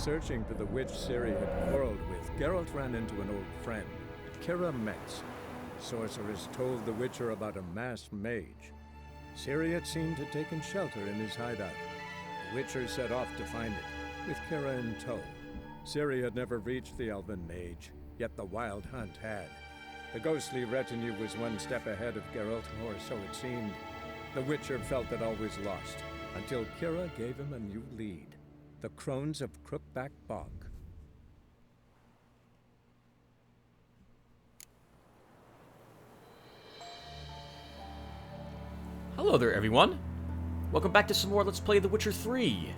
searching for the witch Ciri had quarreled with, Geralt ran into an old friend, Kira Metz. Sorceress told the Witcher about a masked mage. Ciri had seemed to have taken shelter in his hideout. The Witcher set off to find it, with Kira in tow. Ciri had never reached the elven mage, yet the wild hunt had. The ghostly retinue was one step ahead of Geralt, or so it seemed. The Witcher felt that all was lost, until Kira gave him a new lead. The Crones of Crookback Bog. Hello there, everyone. Welcome back to some more Let's Play The Witcher 3.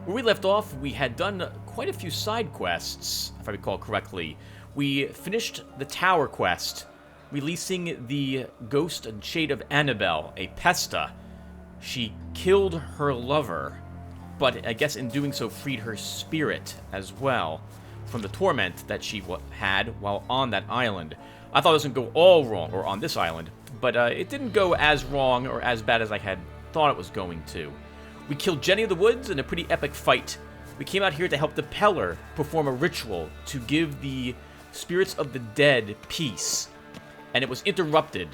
Where we left off, we had done quite a few side quests, if I recall correctly. We finished the tower quest, releasing the ghost and shade of Annabelle, a Pesta. She killed her lover, but I guess in doing so freed her spirit as well from the torment that she had while on that island. I thought it was going to go all wrong, or on this island, but it didn't go as wrong or as bad as I had thought it was going to. We killed Jenny of the Woods in a pretty epic fight. We came out here to help the Peller perform a ritual to give the spirits of the dead peace. And it was interrupted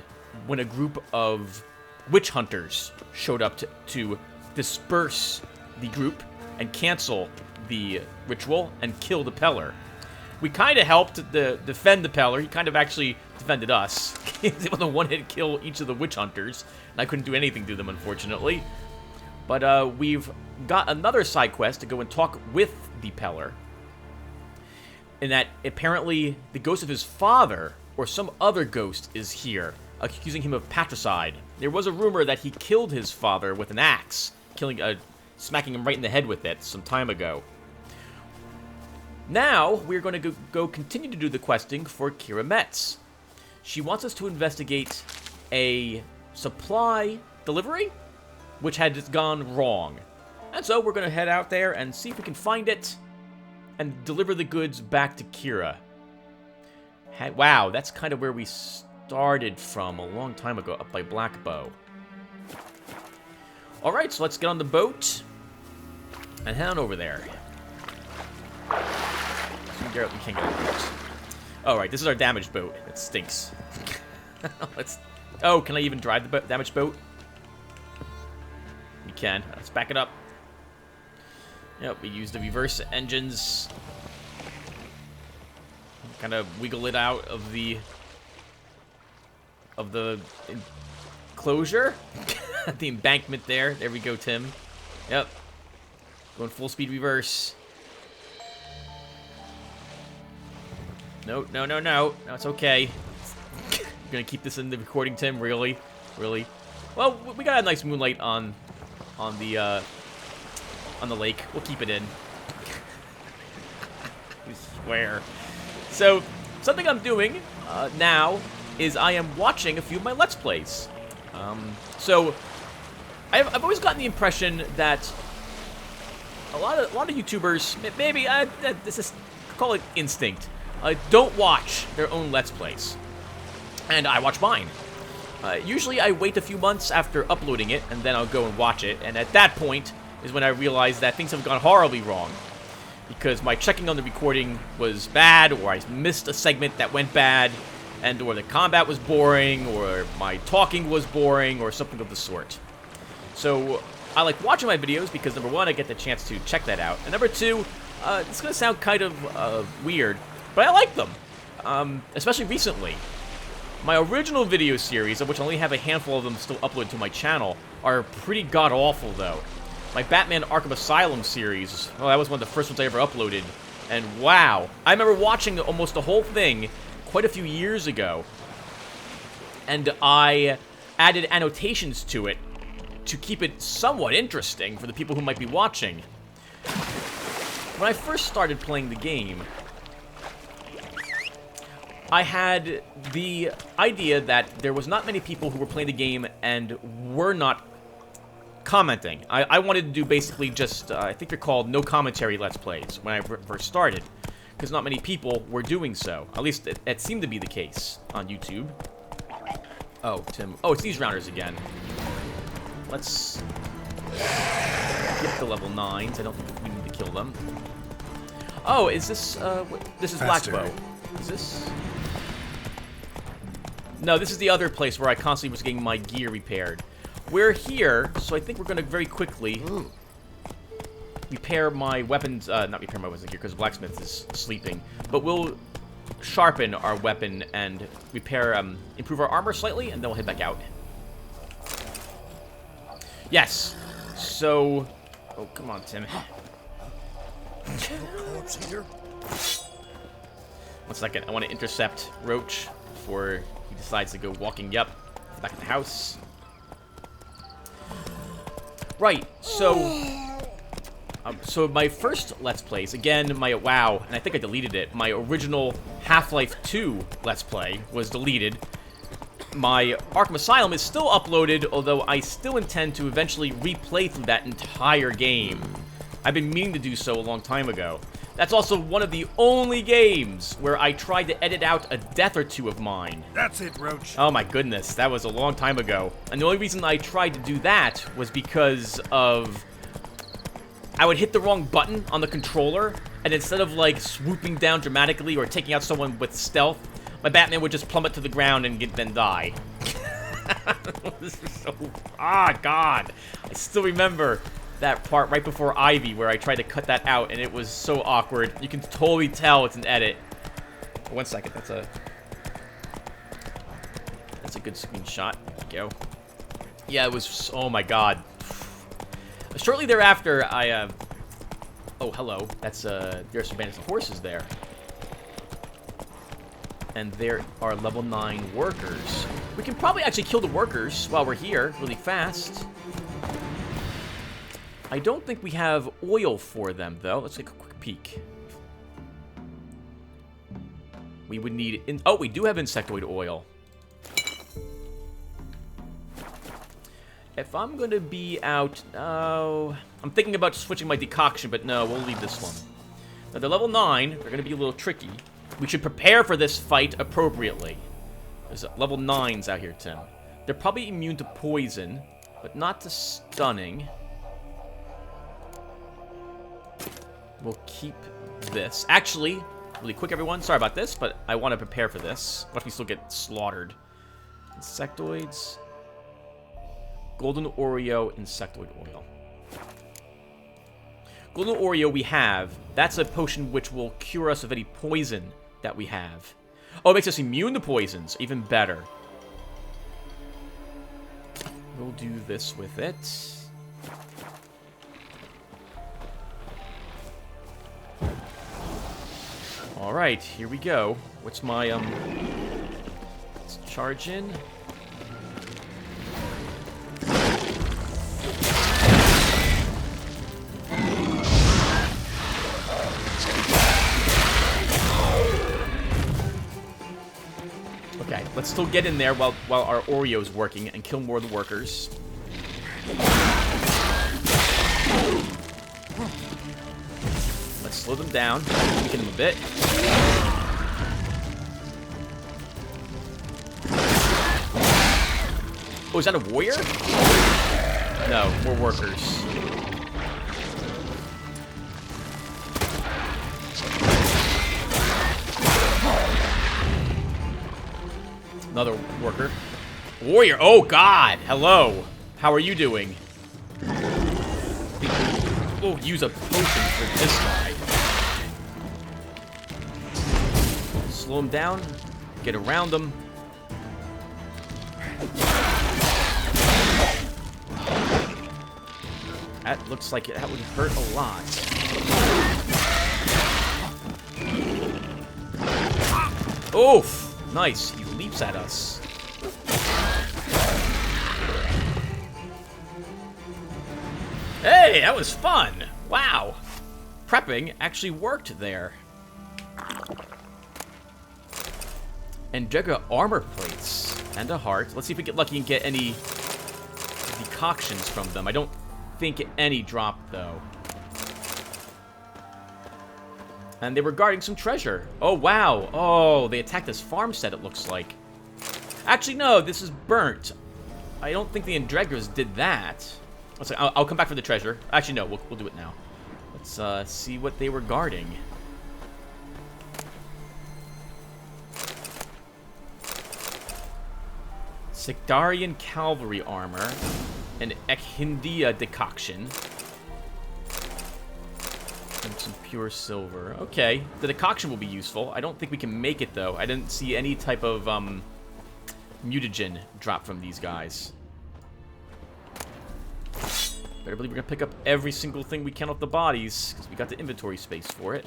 when a group of witch hunters showed up to disperse the group and cancel the ritual and kill the Peller. We kind of helped defend the Peller. He kind of actually defended us. He was able to one-hit kill each of the witch hunters, and I couldn't do anything to them, unfortunately. But we've got another side quest to go and talk with the Peller. In that, apparently, the ghost of his father, or some other ghost, is here, accusing him of patricide. There was a rumor that he killed his father with an axe, smacking him right in the head with it some time ago. Now, we're going to go continue to do the questing for Kira Metz. She wants us to investigate a supply delivery, which had gone wrong. And so we're going to head out there and see if we can find it and deliver the goods back to Kira. Wow, that's kind of where we started from a long time ago, up by Blackbow. Alright, so let's get on the boat and head on over there. Geralt, we can't get on the boat. Alright, this is our damaged boat. It stinks. Oh, can I even drive the damaged boat? We can. Let's back it up. Yep, we use the reverse engines. Kind of wiggle it out of the enclosure. The embankment there. There we go, Tim. Yep. Going full speed reverse. No. No, it's okay. I'm gonna keep this in the recording, Tim. Really? Well, we got a nice moonlight on the lake. We'll keep it in. I swear. So, something I'm doing now is I am watching a few of my Let's Plays. So, I've always gotten the impression that a lot of YouTubers, maybe this is, call it instinct, don't watch their own Let's Plays, and I watch mine. Usually, I wait a few months after uploading it, and then I'll go and watch it. And at that point is when I realize that things have gone horribly wrong, because my checking on the recording was bad, or I missed a segment that went bad, and or the combat was boring, or my talking was boring, or something of the sort. So I like watching my videos because, number one, I get the chance to check that out, and number two, it's going to sound kind of weird, but I like them, especially recently. My original video series, of which I only have a handful of them still uploaded to my channel, are pretty god-awful, though. My Batman Arkham Asylum series, well, that was one of the first ones I ever uploaded, and wow. I remember watching almost the whole thing quite a few years ago, and I added annotations to it to keep it somewhat interesting for the people who might be watching. When I first started playing the game, I had the idea that there was not many people who were playing the game and were not commenting. I wanted to do basically just, I think they're called no commentary Let's Plays when I first started, because not many people were doing so. At least it seemed to be the case on YouTube. Oh, Tim. Oh, it's these rounders again. Let's get to level 9s. I don't think we need to kill them. Oh, is this, this is Blackbow. Is this? No, this is the other place where I constantly was getting my gear repaired. We're here, so I think we're gonna very quickly repair my weapons, not repair my weapons gear, because Blacksmith is sleeping, but we'll sharpen our weapon and repair, improve our armor slightly, and then we'll head back out. Yes. So, oh, come on, Tim. Here. 1 second, I want to intercept Roach before he decides to go walking, back in the house. Right, so my first Let's Plays, again, and I think I deleted it. My original Half-Life 2 Let's Play was deleted. My Arkham Asylum is still uploaded, although I still intend to eventually replay through that entire game. I've been meaning to do so a long time ago. That's also one of the only games where I tried to edit out a death or two of mine. That's it, Roach. Oh my goodness, that was a long time ago. And the only reason I tried to do that was because of... I would hit the wrong button on the controller, and instead of, like, swooping down dramatically or taking out someone with stealth, my Batman would just plummet to the ground and then die. This is so... Ah, God. I still remember that part right before Ivy where I tried to cut that out, and it was so awkward. You can totally tell it's an edit. 1 second, that's a good screenshot. There we go. Yeah, it was... Oh, my God. Shortly thereafter, I, oh, hello. That's, there's some bandits and horses there. And there are level 9 workers. We can probably actually kill the workers while we're here really fast. I don't think we have oil for them, though. Let's take a quick peek. We would need... Oh, we do have insectoid oil. If I'm going to be out... Oh... I'm thinking about switching my decoction, but no, we'll leave this one. Now, they're level 9. They're going to be a little tricky. We should prepare for this fight appropriately. There's level 9s out here, Tim. They're probably immune to poison, but not to stunning. We'll keep this. Actually, really quick, everyone. Sorry about this, but I want to prepare for this. What if we still get slaughtered? Insectoids. Golden Oreo, insectoid oil. Golden Oreo we have. That's a potion which will cure us of any poison that we have. Oh, it makes us immune to poisons. Even better. We'll do this with it. Alright, here we go. What's my, let's charge in. Okay, let's still get in there while our Oreo's working and kill more of the workers. Let's slow them down, weaken them a bit. Oh, is that a warrior? No, more workers. Another worker. Warrior! Oh, God! Hello! How are you doing? Oh, use a potion for this guy. Slow him down. Get around him. That looks like that would hurt a lot. Oof! Nice. He leaps at us. Hey, that was fun. Wow. Prepping actually worked there. And Jega armor plates and a heart. Let's see if we get lucky and get any decoctions from them. I don't think any dropped, though. And they were guarding some treasure. Oh, wow. Oh, they attacked this farmstead, it looks like. Actually, no, this is burnt. I don't think the Endreggers did that. I'll come back for the treasure. Actually, no, we'll do it now. Let's see what they were guarding. Sectarian cavalry armor, an Ekhindia decoction, and some pure silver. Okay, the decoction will be useful. I don't think we can make it, though. I didn't see any type of mutagen drop from these guys. Better believe we're going to pick up every single thing we can off the bodies, because we got the inventory space for it.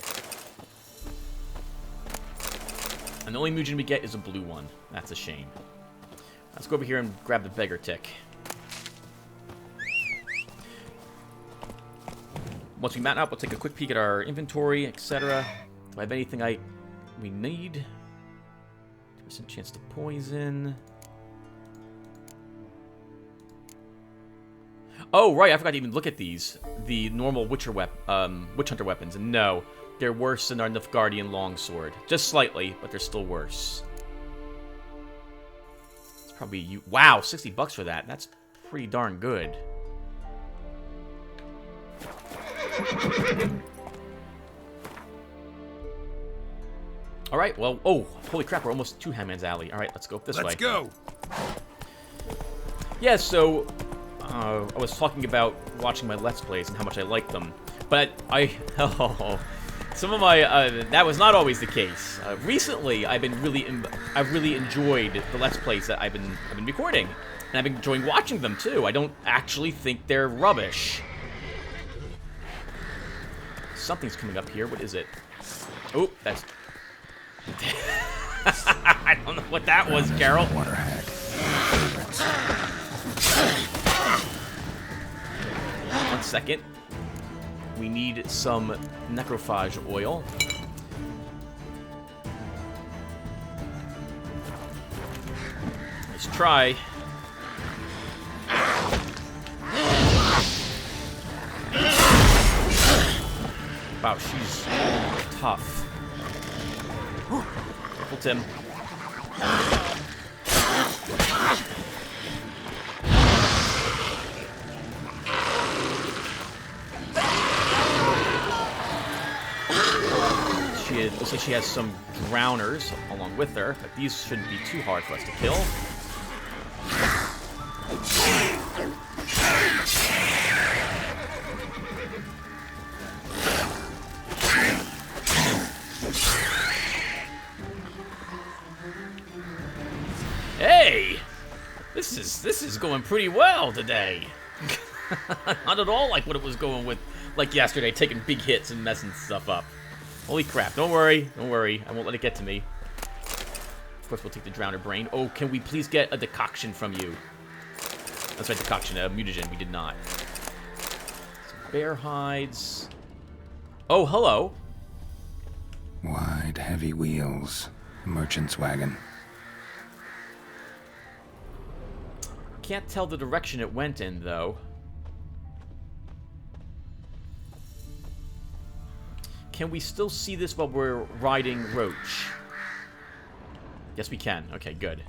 And the only mutagen we get is a blue one. That's a shame. Let's go over here and grab the beggar tick. Once we mount up, we'll take a quick peek at our inventory, etc. Do I have anything we need? 2% chance to poison. Oh, right, I forgot to even look at these. The normal Witch Hunter weapons. And no, they're worse than our Nilfgaardian longsword. Just slightly, but they're still worse. It's probably... Wow, $60 for that. That's pretty darn good. Alright, well... Oh, holy crap, we're almost to Handman's Alley. Alright, let's go up this way. Let's go! Yeah, so... I was talking about watching my Let's Plays and how much I like them. But some of my... that was not always the case. Recently, I've really enjoyed the Let's Plays that I've been recording. And I've been enjoying watching them, too. I don't actually think they're rubbish. Something's coming up here. What is it? Oh, that's... I don't know what that was, Geralt. Water hack. One second. We need some necrophage oil. Nice try. Wow, she's tough. Careful, Tim. Looks like she has some drowners along with her, but these shouldn't be too hard for us to kill. Hey! This is going pretty well today. Not at all like what it was going with like yesterday, taking big hits and messing stuff up. Holy crap, don't worry, I won't let it get to me. Of course, we'll take the Drowner Brain. Oh, can we please get a decoction from you? That's right, decoction, a mutagen, we did not. Some bear hides. Oh, hello. Wide, heavy wheels. Merchant's wagon. Can't tell the direction it went in, though. Can we still see this while we're riding Roach? Yes, we can. Okay, good.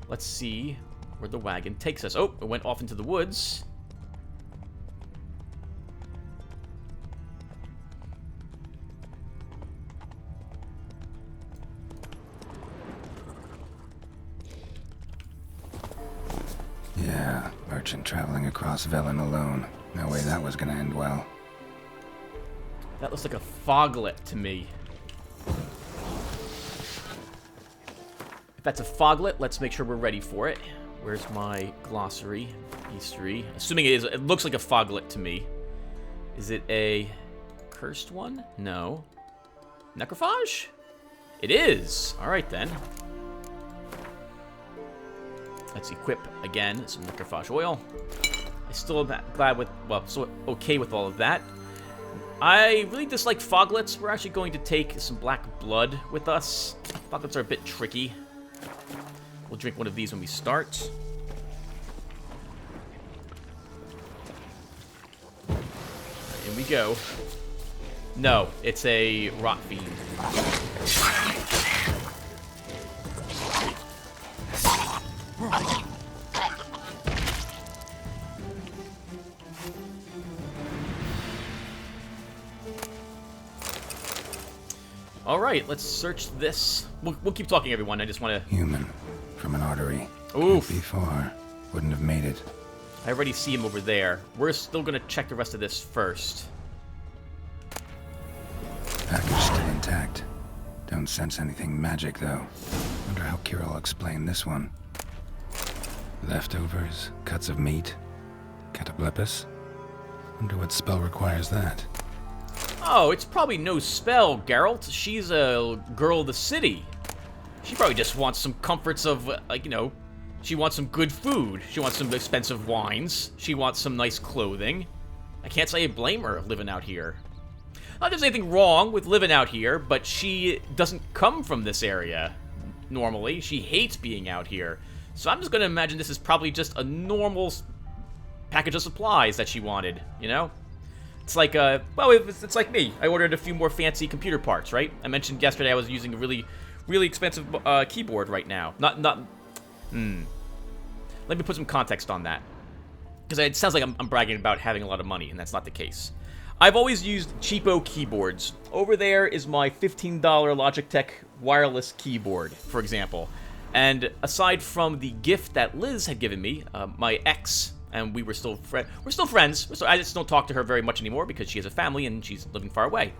Let's see where the wagon takes us. Oh, it went off into the woods. Yeah, merchant traveling across Velen alone. No way that was gonna end well. That looks like a foglet to me. If that's a foglet, let's make sure we're ready for it. Where's my glossary? History. Assuming it looks like a foglet to me. Is it a cursed one? No. Necrophage? It is. Alright then. Let's equip again some necrophage oil. I still am glad with, well, so okay with all of that. I really dislike foglets. We're actually going to take some black blood with us. Foglets are a bit tricky. We'll drink one of these when we start. In we go. No, it's a rot fiend. Alright, let's search this. We'll keep talking, everyone. I just want to... Human. From an artery. Oof. Can't be far. Wouldn't have made it. I already see him over there. We're still going to check the rest of this first. Package still intact. Don't sense anything magic, though. Wonder how Kira will explain this one. Leftovers, cuts of meat, cataplepis. Wonder what spell requires that. Oh, it's probably no spell, Geralt. She's a girl of the city. She probably just wants some comforts of, like, you know, she wants some good food. She wants some expensive wines. She wants some nice clothing. I can't say I blame her living out here. Not that there's anything wrong with living out here, but she doesn't come from this area normally. She hates being out here. So I'm just going to imagine this is probably just a normal package of supplies that she wanted, you know? It's like, well, it's like me. I ordered a few more fancy computer parts, right? I mentioned yesterday I was using a really expensive keyboard right now. Let me put some context on that. Because it sounds like I'm bragging about having a lot of money, and that's not the case. I've always used cheapo keyboards. Over there is my $15 Logitech wireless keyboard, for example. And aside from the gift that Liz had given me, my ex, and we're still friends. So I just don't talk to her very much anymore because she has a family and she's living far away.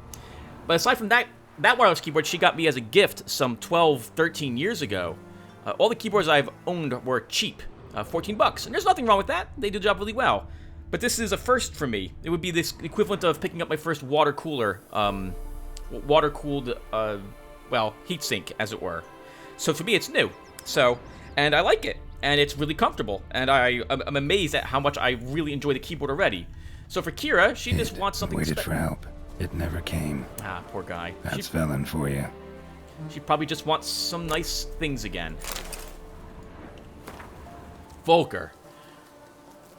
But aside from that wireless keyboard she got me as a gift some 12, 13 years ago. All the keyboards I've owned were cheap, $14, and there's nothing wrong with that. They do the job really well. But this is a first for me. It would be this equivalent of picking up my first water cooler, water-cooled, well, heatsink, as it were. So for me, it's new. So, and I like it, and it's really comfortable, and I'm amazed at how much I really enjoy the keyboard already. So for Kira, she just wants something waited for help. It never came. Ah, poor guy. That's Velen for you. She probably just wants some nice things again. Volker.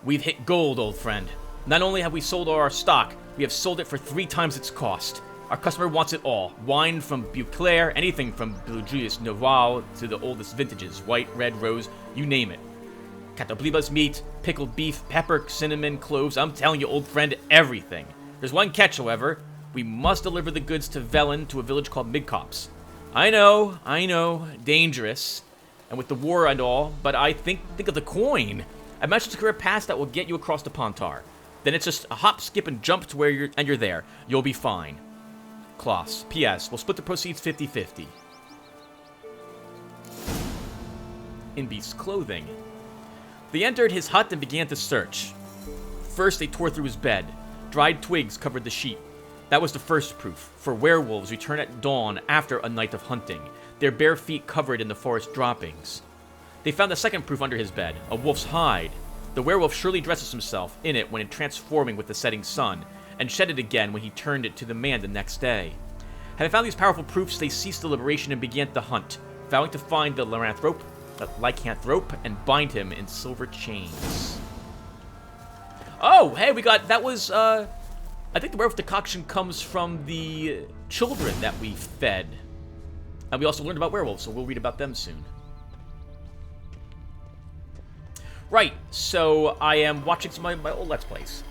We've hit gold, old friend. Not only have we sold all our stock, we have sold it for 3 times its cost. Our customer wants it all. Wine from Beauclair, anything from Bleujulius Noval to the oldest vintages. White, red, rose, you name it. Catablibas meat, pickled beef, pepper, cinnamon, cloves. I'm telling you, old friend, everything. There's one catch, however. We must deliver the goods to Velen, to a village called Midcops. I know, dangerous. And with the war and all, but I think of the coin. I mentioned to secure a pass that will get you across the Pontar. Then it's just a hop, skip, and jump to where you're there. You'll be fine. Klaus. P.S. We'll split the proceeds 50-50. In Beast's clothing. They entered his hut and began to search. First, they tore through his bed. Dried twigs covered the sheet. That was the first proof, for werewolves return at dawn after a night of hunting, their bare feet covered in the forest droppings. They found the second proof under his bed, a wolf's hide. The werewolf surely dresses himself in it when transforming with the setting sun, and shed it again when he turned it to the man the next day. Having found these powerful proofs, they ceased deliberation and began the hunt, vowing to find the lycanthrope, and bind him in silver chains. Oh, hey, we got, that was, I think the werewolf decoction comes from the children that we fed. And we also learned about werewolves, so we'll read about them soon. Right, so I am watching some of my old Let's Plays.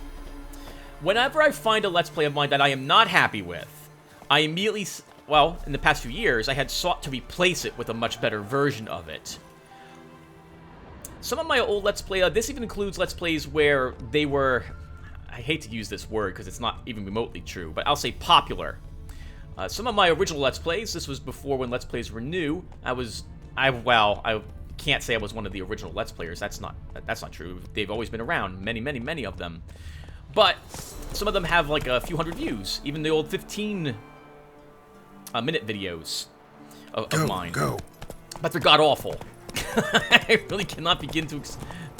Whenever I find a Let's Play of mine that I am not happy with, I immediately, well, in the past few years, I had sought to replace it with a much better version of it. Some of my old Let's Play, this even includes Let's Plays where they were, I hate to use this word because it's not even remotely true, but I'll say popular. Some of my original Let's Plays, this was before when Let's Plays were new, I can't say I was one of the original Let's Players, that's not true. They've always been around, many of them. But some of them have like a few hundred views, even the old 15-minute videos of mine. But they're god-awful. I really cannot begin to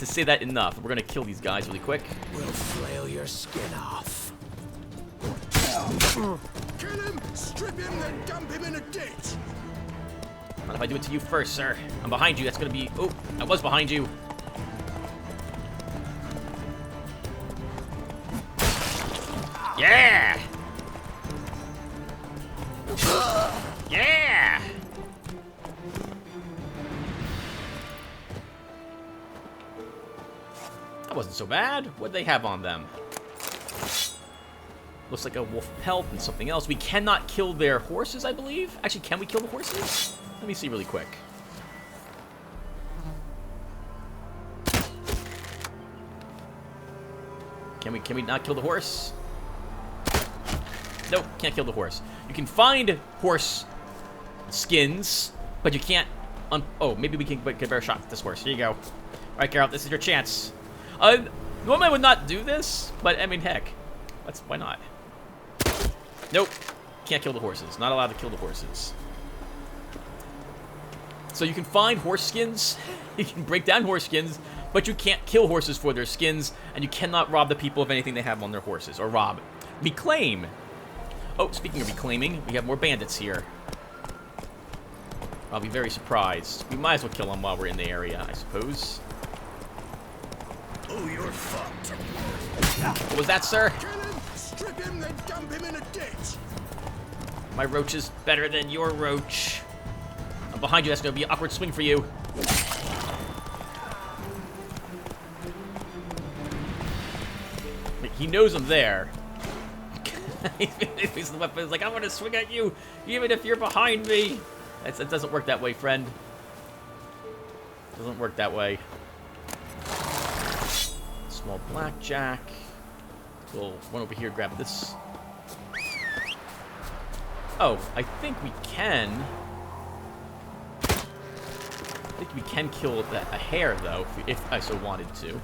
say that enough. We're gonna kill these guys really quick. We'll flail your skin off. Kill him, strip him, then dump him in a ditch. Not if I do it to you first, sir. I'm behind you. That's gonna be... Oh, I was behind you. Yeah! Yeah! That wasn't so bad. What'd they have on them? Looks like a wolf pelt and something else. We cannot kill their horses, I believe. Actually, can we kill the horses? Let me see really quick. Can we not kill the horse? Nope, can't kill the horse. You can find horse skins, but you can't. Oh, maybe we can get a better shot at this horse. Here you go. All right, Geralt, this is your chance. Normally I would not do this, but I mean, heck, why not? Nope, can't kill the horses. Not allowed to kill the horses. So you can find horse skins, you can break down horse skins, but you can't kill horses for their skins, and you cannot rob the people of anything they have on their horses, or rob. Reclaim. Oh, speaking of reclaiming, we have more bandits here. I'll be very surprised. We might as well kill them while we're in the area, I suppose. Oh, you're fucked. What was that, sir? Kill him, strip him, then dump him in a ditch. My roach is better than your roach. I'm behind you. That's going to be an awkward swing for you. He knows I'm there. He's the weapon. He's like, I want to swing at you, even if you're behind me. It doesn't work that way, friend. It doesn't work that way. Small blackjack. We'll run over here, grab this. Oh, I think we can. I think we can kill a hare, though, if I so wanted to.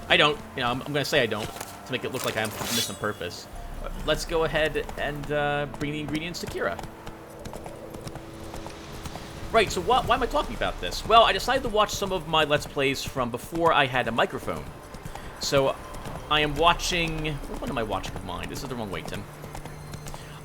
I don't. You know, I'm going to say I don't, to make it look like I'm doing this on purpose. Let's go ahead and bring the ingredients to Kira. Right, so why am I talking about this? Well, I decided to watch some of my Let's Plays from before I had a microphone. So, I am watching... What am I watching of mine? This is the wrong way, Tim.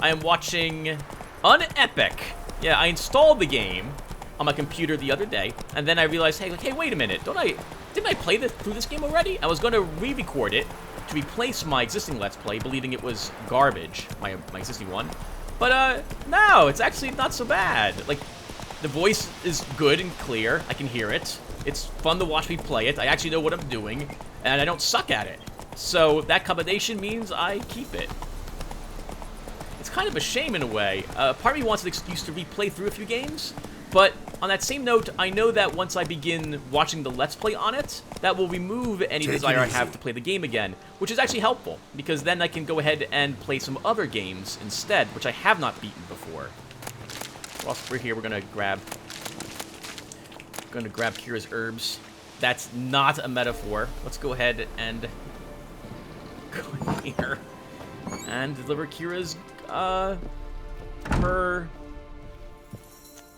I am watching Unepic. Yeah, I installed the game on my computer the other day, and then I realized, hey, wait a minute. Didn't I play through this game already? I was going to re-record it to replace my existing Let's Play, believing it was garbage, my existing one. But, no, it's actually not so bad. Like, the voice is good and clear. I can hear it. It's fun to watch me play it. I actually know what I'm doing, and I don't suck at it. So that combination means I keep it. It's kind of a shame in a way. Part of me wants an excuse to replay through a few games, but on that same note, I know that once I begin watching the Let's Play on it, that will remove any desire I have to play the game again, which is actually helpful, because then I can go ahead and play some other games instead, which I have not beaten before. Whilst we're here, we're gonna grab Kira's herbs. That's not a metaphor. Let's go ahead and go here and deliver Kira's her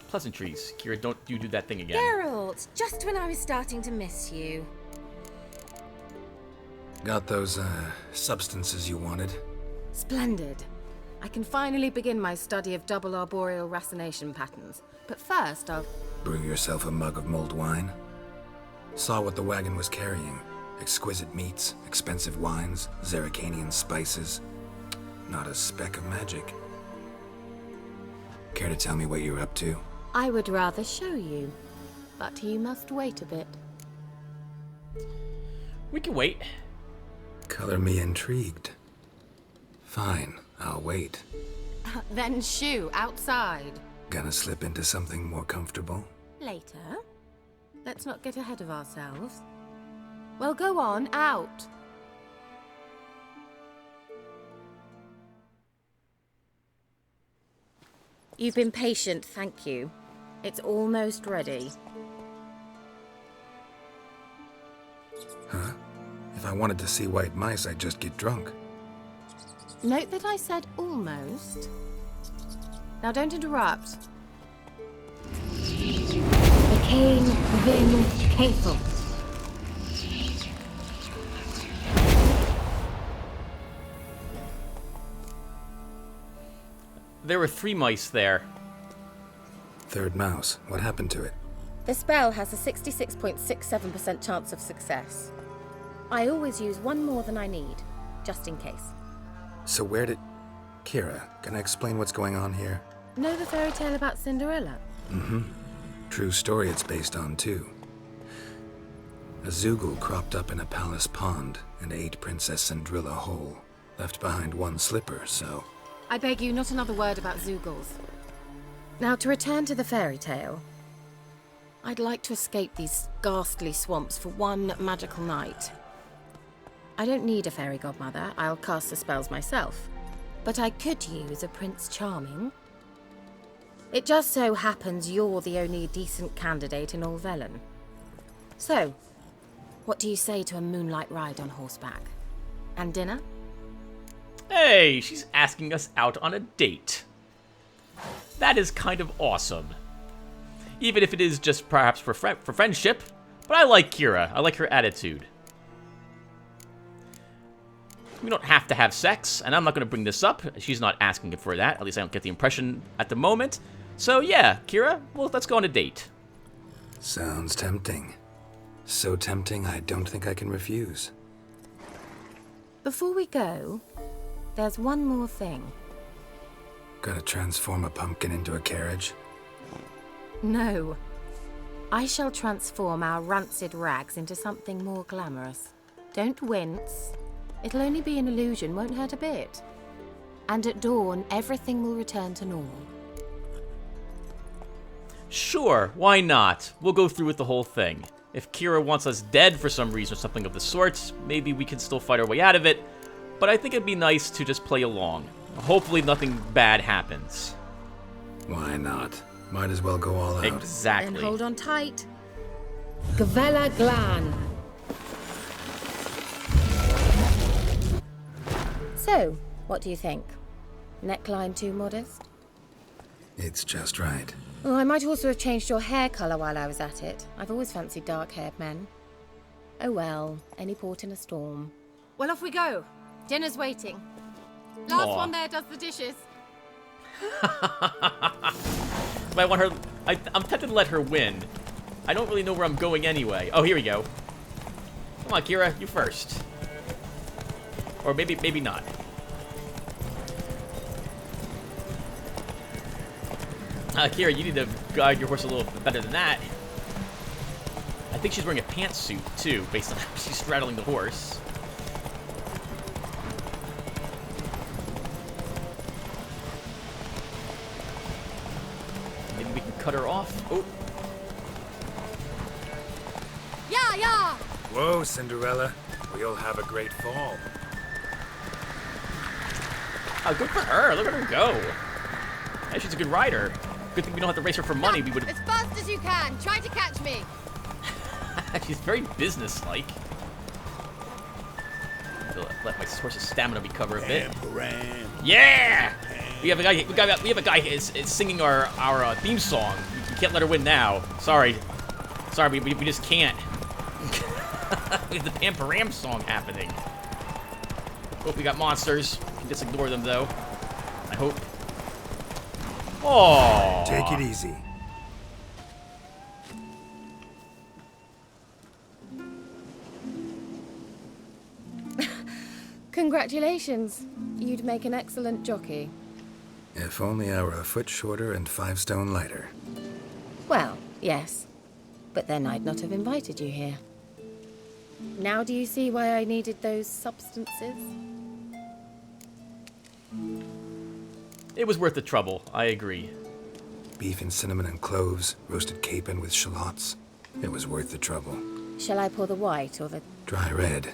pleasantries. Kira, don't you do that thing again. Geralt, just when I was starting to miss you. Got those, substances you wanted? Splendid. I can finally begin my study of double arboreal racination patterns. But first, I'll... Brew yourself a mug of mulled wine? Saw what the wagon was carrying. Exquisite meats, expensive wines, Zerrikanian spices. Not a speck of magic. Care to tell me what you're up to? I would rather show you. But you must wait a bit. We can wait. Color me intrigued. Fine, I'll wait. Then shoo, outside. Gonna slip into something more comfortable? Later. Let's not get ahead of ourselves. Well, go on, out. You've been patient, thank you. It's almost ready. Huh? If I wanted to see white mice, I'd just get drunk. Note that I said almost. Now don't interrupt. The king vindicateful. There were 3 mice there. Third mouse. What happened to it? The spell has a 66.67% chance of success. I always use one more than I need, just in case. So where did... Kira, can I explain what's going on here? Know the fairy tale about Cinderella? Mm-hmm. True story it's based on, too. A Zoogle cropped up in a palace pond and ate Princess Cinderella whole. Left behind one slipper, so... I beg you, not another word about Zoogles. Now, to return to the fairy tale. I'd like to escape these ghastly swamps for one magical night. I don't need a fairy godmother, I'll cast the spells myself. But I could use a Prince Charming. It just so happens you're the only decent candidate in all Velen. So, what do you say to a moonlight ride on horseback? And dinner? Hey, she's asking us out on a date. That is kind of awesome. Even if it is just perhaps for friendship. But I like Kira. I like her attitude. We don't have to have sex, and I'm not going to bring this up. She's not asking for that. At least I don't get the impression at the moment. So yeah, Kira, well, let's go on a date. Sounds tempting. So tempting, I don't think I can refuse. Before we go, there's one more thing. Gotta transform a pumpkin into a carriage? No. I shall transform our rancid rags into something more glamorous. Don't wince. It'll only be an illusion, won't hurt a bit. And at dawn, everything will return to normal. Sure, why not? We'll go through with the whole thing. If Kira wants us dead for some reason or something of the sort, maybe we can still fight our way out of it. But I think it'd be nice to just play along. Hopefully nothing bad happens. Why not? Might as well go all out. Exactly. Then hold on tight. Gavella Glan. So, what do you think? Neckline too modest? It's just right. Oh, I might also have changed your hair colour while I was at it. I've always fancied dark-haired men. Oh well, any port in a storm. Well, off we go. Dinner's waiting. Last Aw. one there does the dishes. I want her. I'm tempted to let her win. I don't really know where I'm going anyway. Oh, here we go. Come on, Kira, you first. Or maybe not. Kira, you need to guide your horse a little bit better than that. I think she's wearing a pantsuit, too, based on how she's straddling the horse. Maybe we can cut her off. Oh. Yeah! Whoa, Cinderella. We'll have a great fall. Oh, good for her. Look at her go. Yeah, she's a good rider. Good thing we don't have to race her for money. We would. As fast as you can. Try to catch me. She's very businesslike. Let my horse's stamina recover a bit. Yeah! We have a guy is singing our theme song. We can't let her win now. Sorry, we just can't. We have the Pamparam song happening. Oh, we got monsters. We can just ignore them though. I hope. Oh. Take it easy. Congratulations. You'd make an excellent jockey. If only I were a foot shorter and 5 stone lighter. Well, yes. But then I'd not have invited you here. Now do you see why I needed those substances? It was worth the trouble. I agree. Beef and cinnamon and cloves, roasted capon with shallots. It was worth the trouble. Shall I pour the white or the... Dry red,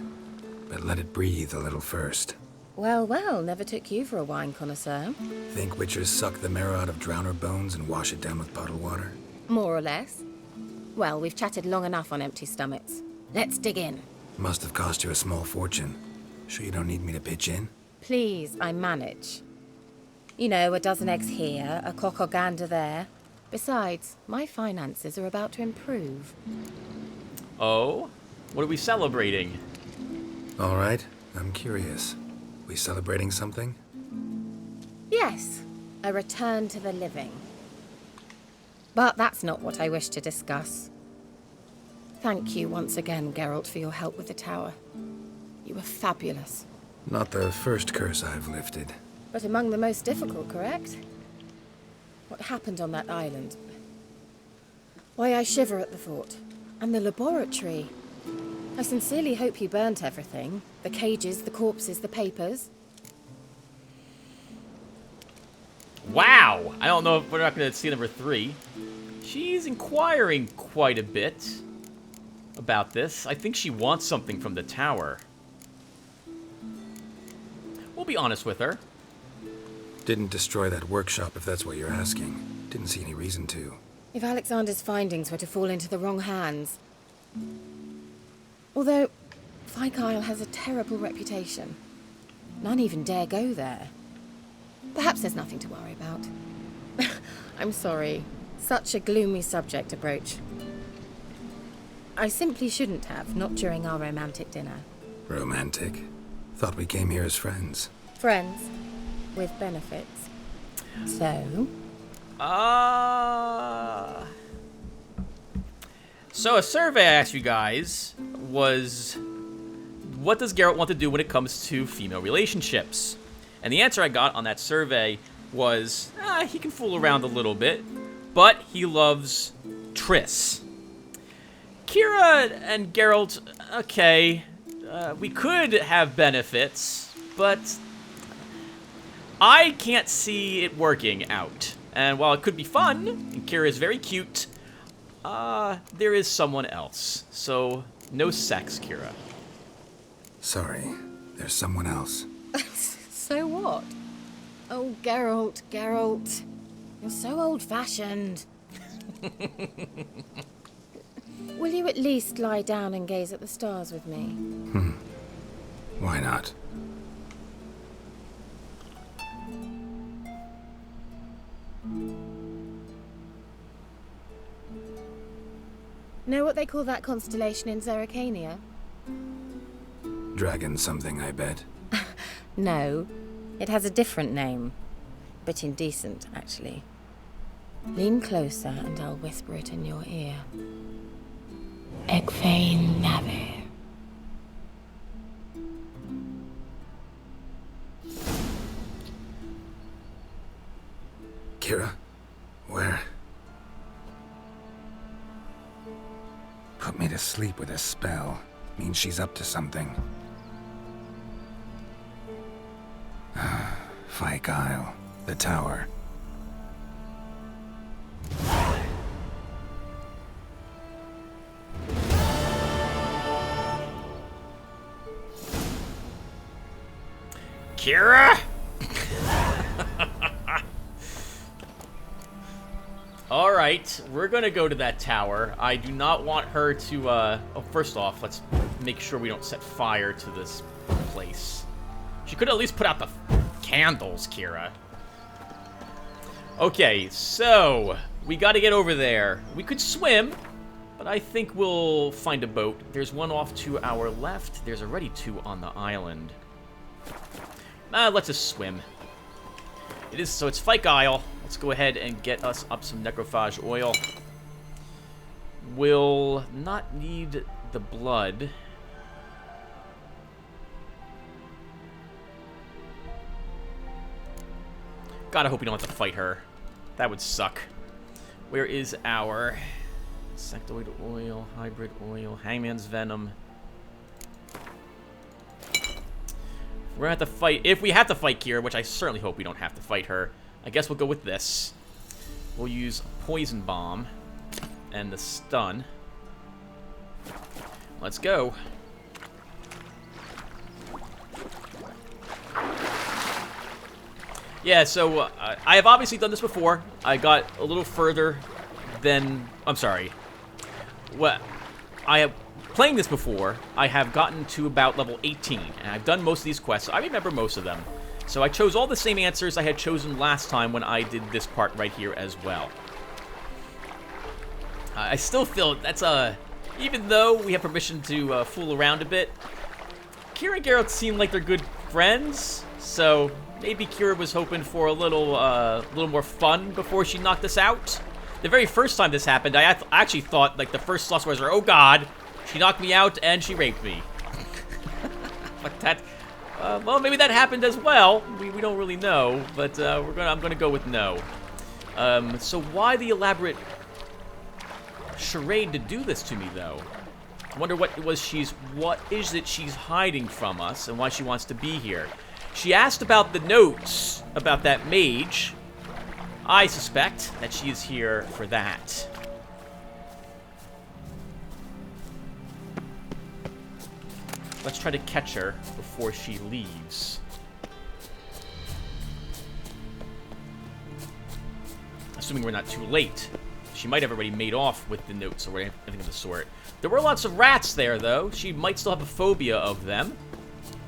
but let it breathe a little first. Well, never took you for a wine connoisseur. Think witchers suck the marrow out of drowner bones and wash it down with bottled water? More or less. Well, we've chatted long enough on empty stomachs. Let's dig in. Must have cost you a small fortune. Sure you don't need me to pitch in? Please, I manage. You know, a dozen eggs here, a cock or gander there. Besides, my finances are about to improve. Oh? What are we celebrating? All right, I'm curious. We celebrating something? Yes, a return to the living. But that's not what I wish to discuss. Thank you once again, Geralt, for your help with the tower. You were fabulous. Not the first curse I've lifted. But among the most difficult, correct? What happened on that island? Why, I shiver at the thought. And the laboratory. I sincerely hope you burnt everything. The cages, the corpses, the papers. Wow! I don't know if we're not going to see number 3. She's inquiring quite a bit about this. I think she wants something from the tower. We'll be honest with her. Didn't destroy that workshop, if that's what you're asking. Didn't see any reason to. If Alexander's findings were to fall into the wrong hands... Although, Fyke Isle has a terrible reputation. None even dare go there. Perhaps there's nothing to worry about. I'm sorry. Such a gloomy subject to broach. I simply shouldn't have, not during our romantic dinner. Romantic? Thought we came here as friends. Friends. With benefits. So? So a survey I asked you guys was, what does Geralt want to do when it comes to female relationships? And the answer I got on that survey was, he can fool around a little bit, but he loves Triss. Kira and Geralt, okay, we could have benefits, but I can't see it working out. And while it could be fun, and Kira is very cute, there is someone else. So, no sex, Kira. Sorry, there's someone else. So what? Oh, Geralt, Geralt. You're so old-fashioned. Will you at least lie down and gaze at the stars with me? Why not? Know what they call that constellation in Zerrikania? Dragon something, I bet. No, it has a different name. But indecent, actually. Lean closer and I'll whisper it in your ear. Egfain Nave. Kira? Where? Put me to sleep with a spell. Means she's up to something. Fyke Isle. The tower. Kira? Alright, we're gonna go to that tower. I do not want her to, oh, first off, let's make sure we don't set fire to this place. She could at least put out the candles, Kira. Okay, so, we gotta get over there. We could swim, but I think we'll find a boat. There's one off to our left. There's already 2 on the island. Let's just swim. So it's Fyke Isle. Let's go ahead and get us up some necrophage oil. We'll not need the blood. God, I hope we don't have to fight her. That would suck. Where is our insectoid oil, hybrid oil, hangman's venom? We're gonna have to fight, if we have to fight Kira, which I certainly hope we don't have to fight her, I guess we'll go with this. We'll use poison bomb and the stun. Let's go. Yeah, so I have obviously done this before. I got a little further than, I'm sorry. What I have playing this before, I have gotten to about level 18, and I've done most of these quests, so I remember most of them. So I chose all the same answers I had chosen last time when I did this part right here as well. I still feel that's even though we have permission to fool around a bit, Kira and Geralt seem like they're good friends, so maybe Kira was hoping for a little more fun before she knocked us out. The very first time this happened, I actually thought, like, the first thoughts was, oh god, she knocked me out and she raped me. But that, well, maybe that happened as well. We don't really know, but I'm gonna go with no. So why the elaborate charade to do this to me, though? I wonder what is it she's hiding from us and why she wants to be here. She asked about the notes about that mage, I suspect that she is here for that. Let's try to catch her before she leaves. Assuming we're not too late. She might have already made off with the notes or anything of the sort. There were lots of rats there, though. She might still have a phobia of them.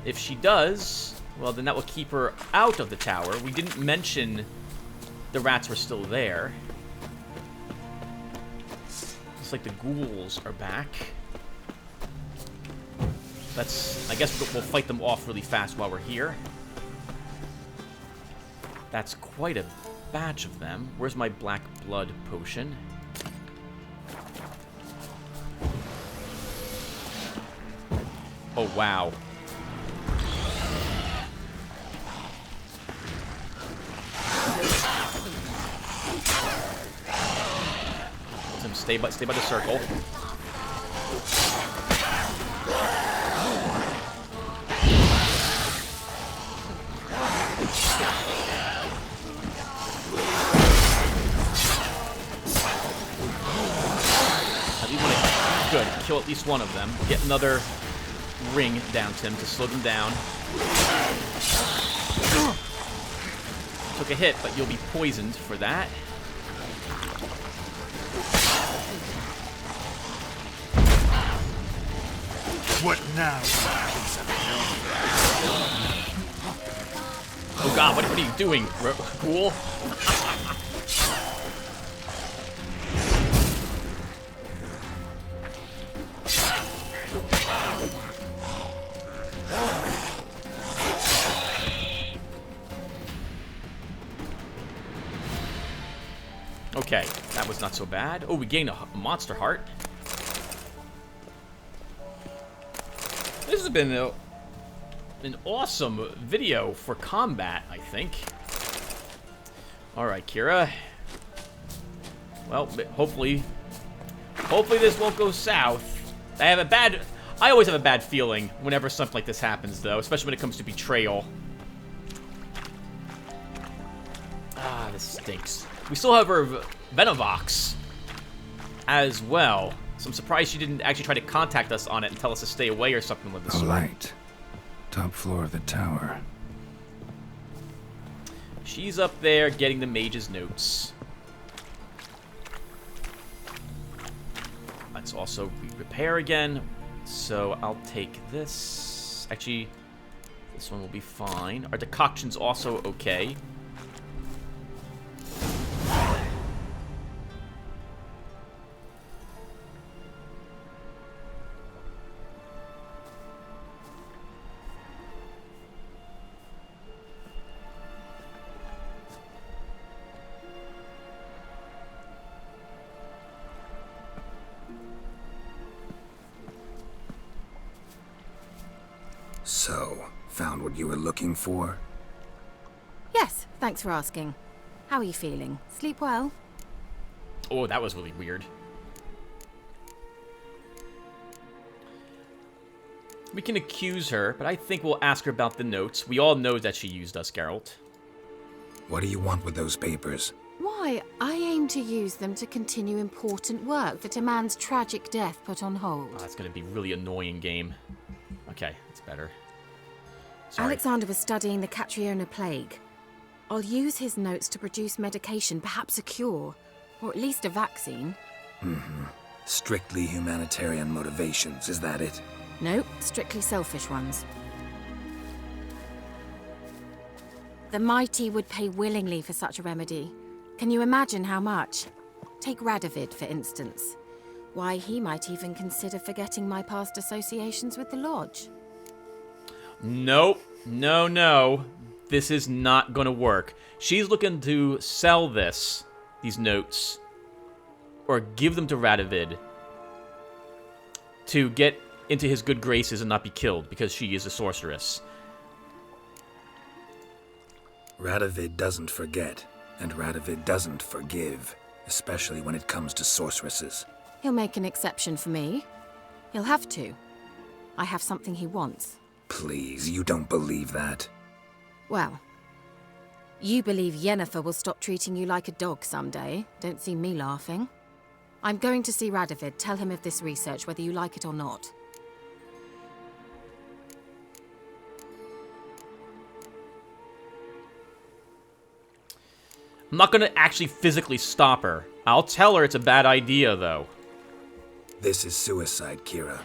If she does, well, then that will keep her out of the tower. We didn't mention the rats were still there. Looks like the ghouls are back. I guess we'll fight them off really fast while we're here. That's quite a batch of them. Where's my black blood potion? Oh, wow. Stay by the circle. Good. Kill at least one of them. Get another ring down to him to slow them down. Took a hit, but you'll be poisoned for that. What now? Oh god, what are you doing, ghoul? Okay, that was not so bad. Oh, we gained a monster heart. This has been an awesome video for combat, I think. Alright, Kira. Well, hopefully this won't go south. I always have a bad feeling whenever something like this happens, though, especially when it comes to betrayal. Ah, this stinks. We still have her Venovox as well. So I'm surprised she didn't actually try to contact us on it and tell us to stay away or something with the sword. Light. Top floor of the tower. She's up there getting the mage's notes. Let's also repair again. So I'll take this. Actually, this one will be fine. Our decoction's also okay. So, found what you were looking for? Yes, thanks for asking. How are you feeling? Sleep well? Oh, that was really weird. We can accuse her, but I think we'll ask her about the notes. We all know that she used us, Geralt. What do you want with those papers? Why, I aim to use them to continue important work that a man's tragic death put on hold. Oh, that's going to be really annoying game. Okay, that's better. Sorry. Alexander was studying the Catriona plague. I'll use his notes to produce medication, perhaps a cure, or at least a vaccine. Strictly humanitarian motivations, is that it? No, strictly selfish ones. The mighty would pay willingly for such a remedy. Can you imagine how much? Take Radovid, for instance. Why, he might even consider forgetting my past associations with the Lodge. Nope. No. This is not going to work. She's looking to sell these notes, or give them to Radovid to get into his good graces and not be killed, because she is a sorceress. Radovid doesn't forget, and Radovid doesn't forgive, especially when it comes to sorceresses. He'll make an exception for me. He'll have to. I have something he wants. Please, you don't believe that. Well, You believe Yennefer will stop treating you like a dog someday. Don't see me laughing. I'm going to see Radovid. Tell him of this research, whether you like it or not. I'm not going to actually physically stop her. I'll tell her it's a bad idea, though. This is suicide, Kira.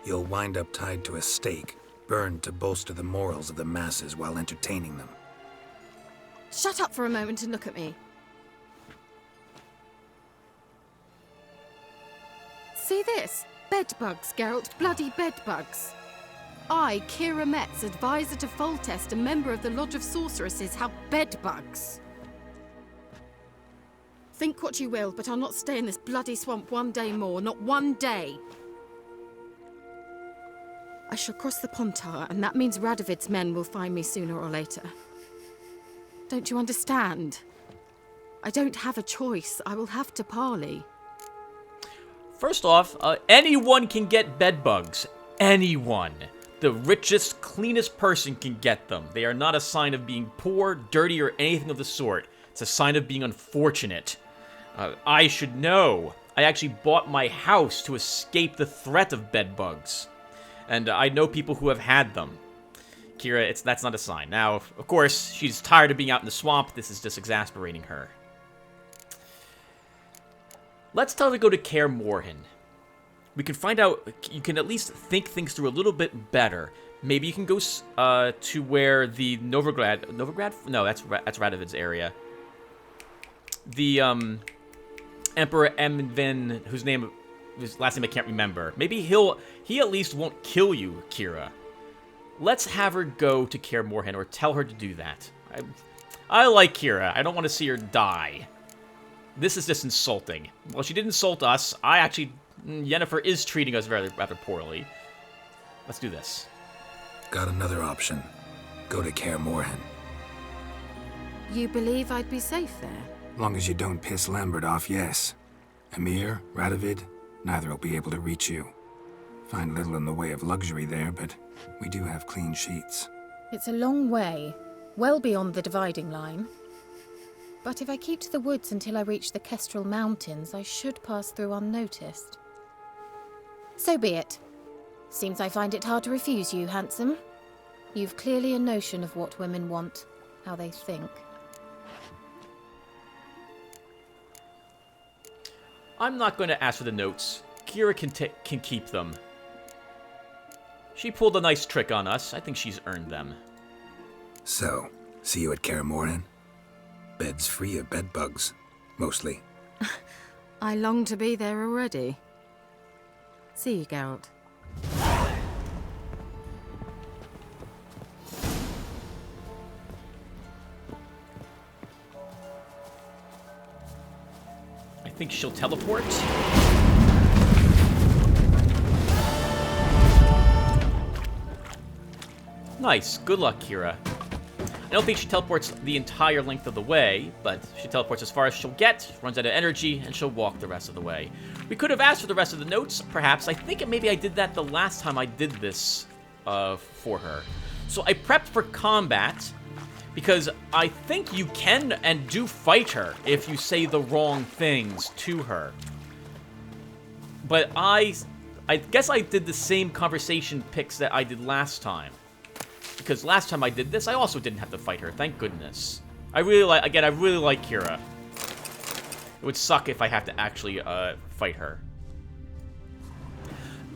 You'll wind up tied to a stake, burned to bolster the morals of the masses while entertaining them. Shut up for a moment and look at me. See this? Bedbugs, Geralt. Bloody bedbugs. I, Kira Metz, advisor to Foltest and member of the Lodge of Sorceresses, have bedbugs. Think what you will, but I'll not stay in this bloody swamp one day more. Not one day. I shall cross the Pontar, and that means Radovid's men will find me sooner or later. Don't you understand? I don't have a choice. I will have to parley. First off, anyone can get bedbugs. Anyone. The richest, cleanest person can get them. They are not a sign of being poor, dirty, or anything of the sort. It's a sign of being unfortunate. I should know. I actually bought my house to escape the threat of bedbugs. And I know people who have had them. Kira, that's not a sign. Now, of course, she's tired of being out in the swamp. This is just exasperating her. Let's tell her to go to Kaer Morhen. We can find out, you can at least think things through a little bit better. Maybe you can go to where the Novigrad? No, that's Radovid's area. The Emperor Emvin, whose last name I can't remember. Maybe he at least won't kill you, Kira. Let's have her go to Kaer Morhen, or tell her to do that. I like Kira. I don't want to see her die. This is just insulting. Well, she did insult us. Yennefer is treating us rather poorly. Let's do this. Got another option. Go to Kaer Morhen. You believe I'd be safe there? Long as you don't piss Lambert off, yes. Emir, Radovid, neither will be able to reach you. Find little in the way of luxury there, but we do have clean sheets. It's a long way, well beyond the dividing line. But if I keep to the woods until I reach the Kestrel Mountains, I should pass through unnoticed. So be it. Seems I find it hard to refuse you, handsome. You've clearly a notion of what women want, how they think. I'm not going to ask for the notes. Kira can keep them. She pulled a nice trick on us. I think she's earned them. So, see you at Kaer Morhen? Beds free of bedbugs, mostly. I long to be there already. See you, Geralt. I think she'll teleport. Nice. Good luck, Kira. I don't think she teleports the entire length of the way, but she teleports as far as she'll get, runs out of energy, and she'll walk the rest of the way. We could have asked for the rest of the notes, perhaps. I think maybe I did that the last time I did this for her. So I prepped for combat, because I think you can and do fight her if you say the wrong things to her. But I guess I did the same conversation picks that I did last time. Because last time I did this, I also didn't have to fight her, thank goodness. I really like Kira. It would suck if I have to actually fight her.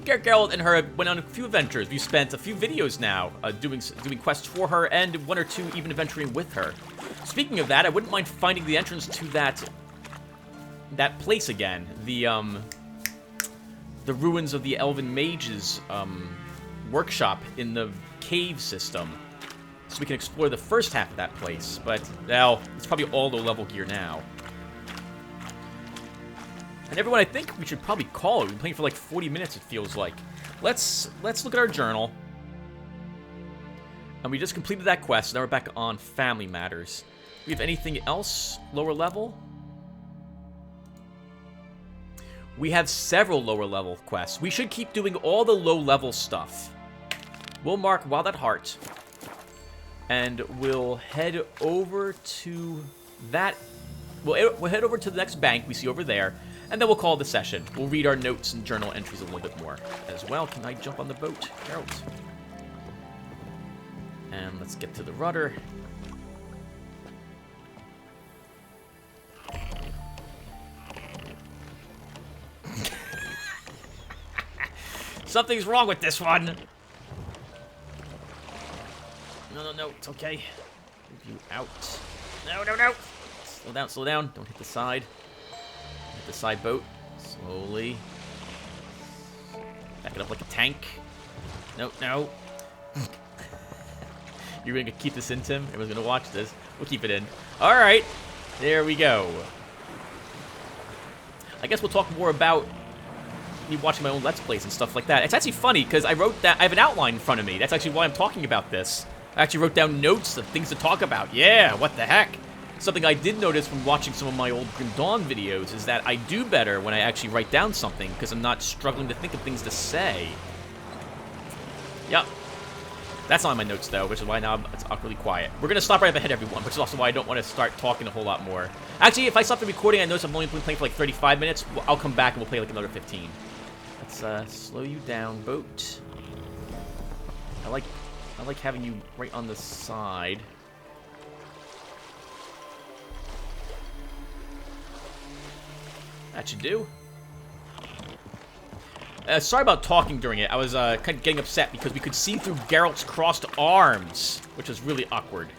Geralt and her went on a few adventures. We've spent a few videos now doing quests for her, and one or two even adventuring with her. Speaking of that, I wouldn't mind finding the entrance to that place again. The ruins of the Elven Mages workshop in the cave system, so we can explore the first half of that place. But now it's probably all low-level gear now. And everyone, I think we should probably call it. We've been playing for like 40 minutes, it feels like. Let's look at our journal. And we just completed that quest, so now we're back on family matters. Do we have anything else lower level? We have several lower level quests. We should keep doing all the low level stuff. We'll mark Wild at Heart. And we'll head over to that... We'll head over to the next bank we see over there, and then we'll call the session. We'll read our notes and journal entries a little bit more as well. Can I jump on the boat, Geralt? And let's get to the rudder. Something's wrong with this one. No, it's okay. Move you out. No. Slow down. Don't hit the side. Hit the side boat. Slowly. Back it up like a tank. No. You're gonna keep this in, Tim? Everyone's gonna watch this. We'll keep it in. Alright. There we go. I guess we'll talk more about me watching my own Let's Plays and stuff like that. It's actually funny, because I wrote that... I have an outline in front of me. That's actually why I'm talking about this. I actually wrote down notes of things to talk about. Yeah, what the heck? Something I did notice when watching some of my old Grim Dawn videos is that I do better when I actually write down something, because I'm not struggling to think of things to say. Yep. That's not in my notes, though, which is why now it's awkwardly quiet. We're going to stop right up ahead, everyone, which is also why I don't want to start talking a whole lot more. Actually, if I stop the recording, I notice I'm only playing for like 35 minutes. I'll come back and we'll play like another 15. Let's slow you down, boat. I like having you right on the side. That should do. Sorry about talking during it. I was kind of getting upset because we could see through Geralt's crossed arms, which was really awkward.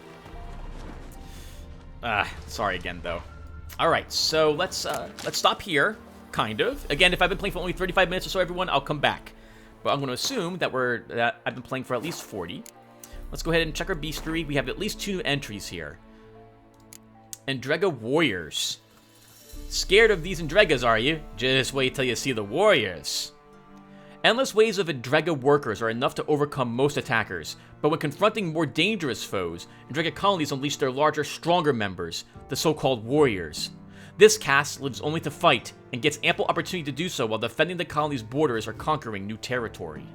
Sorry again, though. All right, so let's stop here, kind of. Again, if I've been playing for only 35 minutes or so, everyone, I'll come back. But I'm going to assume that I've been playing for at least 40. Let's go ahead and check our bestiary. We have at least 2 entries here. Endrega Warriors. Scared of these Endregas, are you? Just wait till you see the warriors. Endless waves of Endrega workers are enough to overcome most attackers, but when confronting more dangerous foes, Endrega colonies unleash their larger, stronger members, the so-called warriors. This caste lives only to fight, and gets ample opportunity to do so while defending the colony's borders or conquering new territory.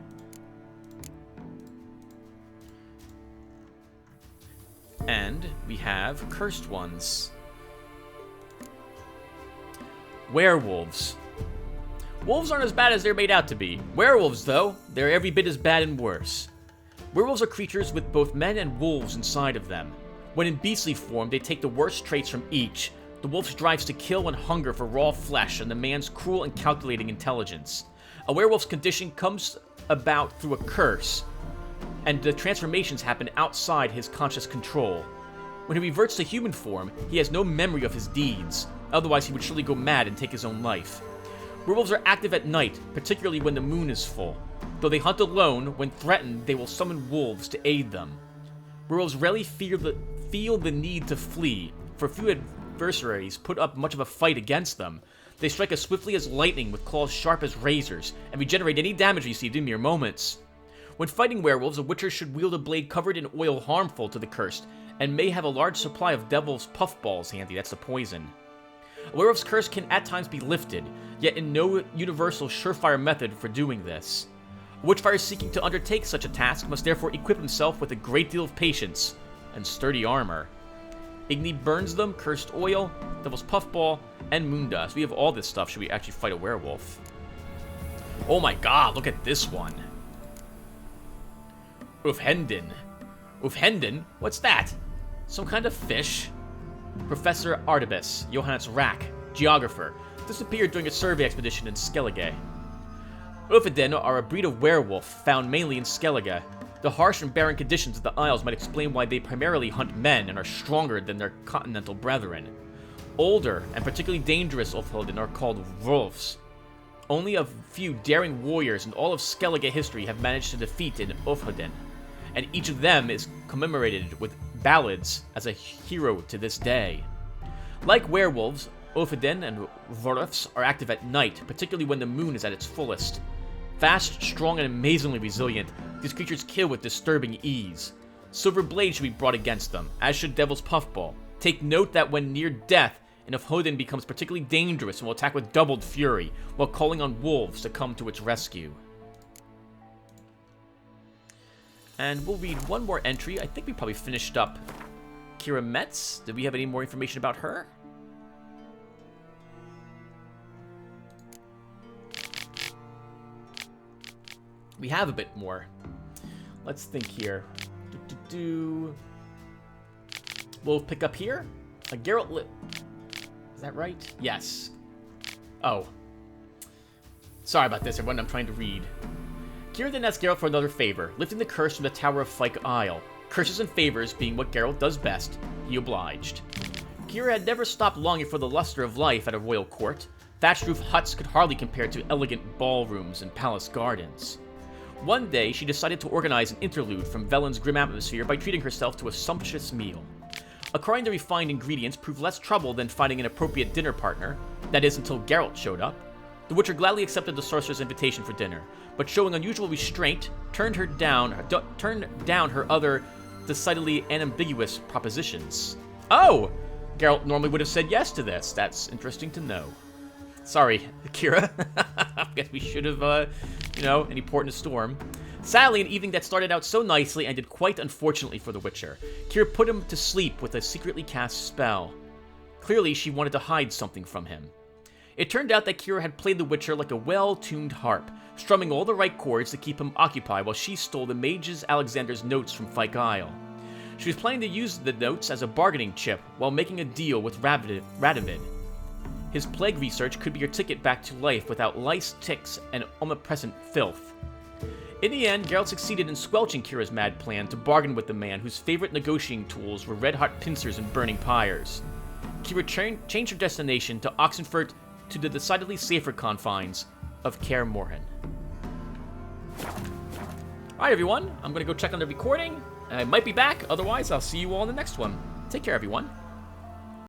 And we have Cursed Ones. Werewolves. Wolves aren't as bad as they're made out to be. Werewolves, though, they're every bit as bad and worse. Werewolves are creatures with both men and wolves inside of them. When in beastly form, they take the worst traits from each. The wolf strives to kill and hunger for raw flesh, and the man's cruel and calculating intelligence. A werewolf's condition comes about through a curse, and the transformations happen outside his conscious control. When he reverts to human form, he has no memory of his deeds. Otherwise, he would surely go mad and take his own life. Werewolves are active at night, particularly when the moon is full. Though they hunt alone, when threatened, they will summon wolves to aid them. Werewolves rarely feel the need to flee, for few adversaries put up much of a fight against them. They strike as swiftly as lightning with claws sharp as razors, and regenerate any damage received in mere moments. When fighting werewolves, a witcher should wield a blade covered in oil harmful to the cursed, and may have a large supply of devil's puffballs handy, that's the poison. A werewolf's curse can at times be lifted, yet in no universal surefire method for doing this. A witchfire seeking to undertake such a task must therefore equip himself with a great deal of patience and sturdy armor. Igni burns them, cursed oil, devil's puffball, and moondust. We have all this stuff should we actually fight a werewolf. Oh my god, look at this one. Ufhenden. Ufhenden? What's that? Some kind of fish? Professor Artibus, Johannes Rack, geographer, disappeared during a survey expedition in Skellige. Ufhenden are a breed of werewolf found mainly in Skellige. The harsh and barren conditions of the Isles might explain why they primarily hunt men and are stronger than their continental brethren. Older and particularly dangerous Ufhenden are called wolves. Only a few daring warriors in all of Skellige history have managed to defeat an Ufhenden, and each of them is commemorated with ballads as a hero to this day. Like werewolves, Ufhenden and Vorlefs are active at night, particularly when the moon is at its fullest. Fast, strong, and amazingly resilient, these creatures kill with disturbing ease. Silver Blade should be brought against them, as should Devil's Puffball. Take note that when near death, an Ufhenden becomes particularly dangerous and will attack with doubled fury, while calling on wolves to come to its rescue. And we'll read one more entry. I think we probably finished up Kira Metz. Did we have any more information about her? We have a bit more. Let's think here. We'll pick up here. Geralt Is that right? Yes. Oh. Sorry about this, everyone. I'm trying to read. Kira then asked Geralt for another favor, lifting the curse from the Tower of Fyke Isle. Curses and favors being what Geralt does best, he obliged. Kira had never stopped longing for the luster of life at a royal court. Thatched roof huts could hardly compare to elegant ballrooms and palace gardens. One day, she decided to organize an interlude from Velen's grim atmosphere by treating herself to a sumptuous meal. Acquiring the refined ingredients proved less trouble than finding an appropriate dinner partner, that is, until Geralt showed up. The Witcher gladly accepted the sorcerer's invitation for dinner, but showing unusual restraint, turned down her other, decidedly unambiguous propositions. Oh! Geralt normally would have said yes to this. That's interesting to know. Sorry, Kira. I guess we should have, any port in a storm. Sadly, an evening that started out so nicely ended quite unfortunately for the Witcher. Kira put him to sleep with a secretly cast spell. Clearly, she wanted to hide something from him. It turned out that Kira had played the Witcher like a well-tuned harp, strumming all the right chords to keep him occupied while she stole the mages Alexander's notes from Fyke Isle. She was planning to use the notes as a bargaining chip while making a deal with Radovid. His plague research could be her ticket back to life without lice, ticks, and omnipresent filth. In the end, Geralt succeeded in squelching Kira's mad plan to bargain with the man whose favorite negotiating tools were red-hot pincers and burning pyres. Kira changed her destination to Oxenfurt to the decidedly safer confines of Kaer Morhen. Alright everyone, I'm going to go check on the recording. I might be back, otherwise I'll see you all in the next one. Take care everyone.